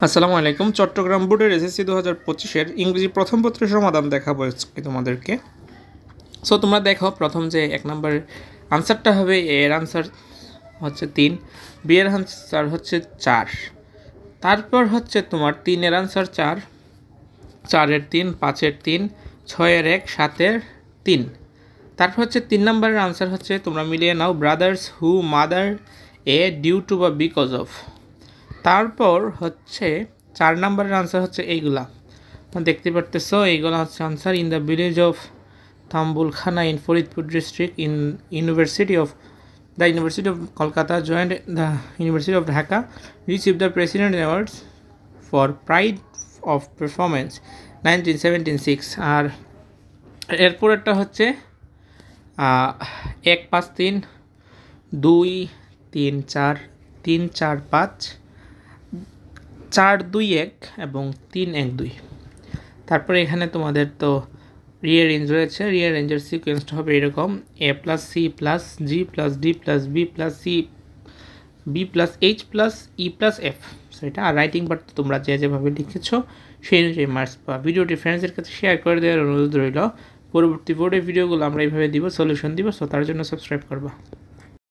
আসসালামু আলাইকুম। চট্টগ্রাম বোর্ডের এসএসসি 2025-এর ইংরেজি প্রথম পত্রের সমাধান দেখাবো আজকে তোমাদেরকে। সো তোমরা দেখো, প্রথম যে 1 নম্বরের আনসারটা হবে, এ এর আনসার হচ্ছে 3, বি এর আনসার হচ্ছে 4, তারপর হচ্ছে তোমার 3 এর আনসার 4, 4 এর 3, 5 এর 3, 6 এর 1, 7 এর 3। তারপর হচ্ছে 3 নম্বরের আনসার হচ্ছে, তোমরা মিলিয়ে নাও, brothers who mother a due to বা বিকজ অফ। তারপর হচ্ছে 4 নম্বরের আনসার হচ্ছে এইগুলা দেখতে পারতেছো, এইগুলা হচ্ছে answer. In the village of Thambulkhana in Faridpur district in university of Kolkata joined the university of Dhaka receive the president awards for pride of performance 1976। আর এরপরেরটা হচ্ছে 1, 5, 3, 2, 3, 4, 3, 4, 5, 4, 2, 1 এবং 3, 1, 2। তারপরে এখানে তোমাদের তো রিঅ্যারেঞ্জ রয়েছে। রিঅ্যারেঞ্জের সিকোয়েন্সটা হবে এরকম: a plus C plus G plus D plus B plus C B plus H plus E plus F. So এটা আর রাইটিং পার্ট তোমরা যেভাবে লিখেছো সেই অনুযায়ী মার্কস পাওয়া। ভিডিওটি ফ্রেন্ডসদের কাছে শেয়ার করে দেওয়ার অনুরোধ রইল। পরবর্তী বোর্ডের ভিডিওগুলো আমরা এইভাবে দিব, সলিউশন দিব। সো তার জন্য সাবস্ক্রাইব করবা।